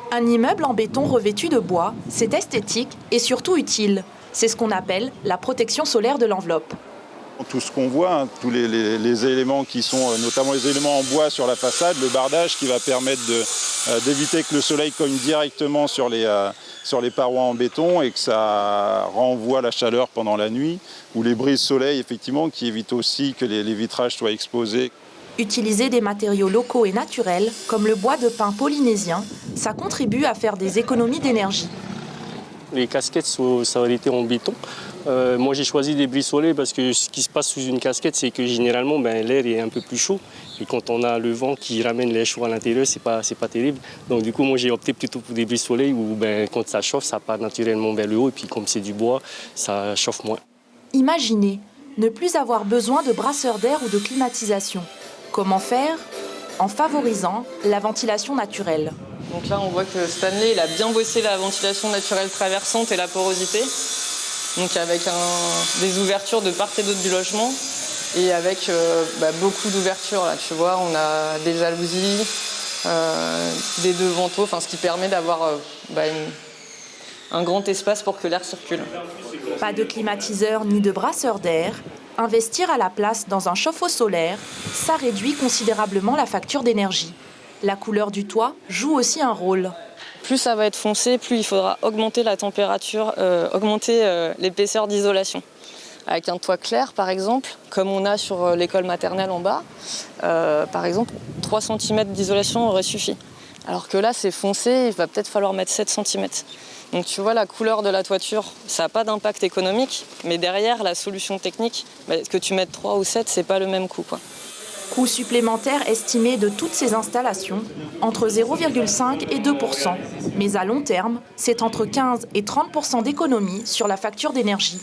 Un immeuble en béton revêtu de bois, c'est esthétique et surtout utile. C'est ce qu'on appelle la protection solaire de l'enveloppe. Tout ce qu'on voit, tous les éléments qui sont, notamment les éléments en bois sur la façade, le bardage qui va permettre d'éviter que le soleil cogne directement sur les parois en béton et que ça renvoie la chaleur pendant la nuit, ou les brises soleil effectivement qui évitent aussi que les vitrages soient exposés. Utiliser des matériaux locaux et naturels, comme le bois de pin polynésien, ça contribue à faire des économies d'énergie. Les casquettes, ça aurait été en béton. Moi, j'ai choisi des brise-soleil parce que ce qui se passe sous une casquette, c'est que généralement, l'air est un peu plus chaud. Et quand on a le vent qui ramène l'air chaud à l'intérieur, c'est pas terrible. Donc du coup, moi, j'ai opté plutôt pour des brise-soleil où quand ça chauffe, ça part naturellement vers le haut. Et puis comme c'est du bois, ça chauffe moins. Imaginez ne plus avoir besoin de brasseurs d'air ou de climatisation. Comment faire? En favorisant la ventilation naturelle. Donc là, on voit que Stanley il a bien bossé la ventilation naturelle traversante et la porosité. Donc avec des ouvertures de part et d'autre du logement et avec beaucoup d'ouvertures. Là, tu vois, on a des jalousies, des devantaux, ce qui permet d'avoir un grand espace pour que l'air circule. Pas de climatiseur ni de brasseur d'air. Investir à la place dans un chauffe-eau solaire, ça réduit considérablement la facture d'énergie. La couleur du toit joue aussi un rôle. Plus ça va être foncé, plus il faudra augmenter la température, augmenter l'épaisseur d'isolation. Avec un toit clair, par exemple, comme on a sur l'école maternelle en bas, par exemple, 3 cm d'isolation aurait suffi. Alors que là, c'est foncé, il va peut-être falloir mettre 7 cm. Donc tu vois, la couleur de la toiture, ça n'a pas d'impact économique, mais derrière, la solution technique, que tu mettes 3 ou 7, c'est pas le même coût, quoi. Coût supplémentaire estimé de toutes ces installations, entre 0,5 et 2%. Mais à long terme, c'est entre 15 et 30% d'économie sur la facture d'énergie.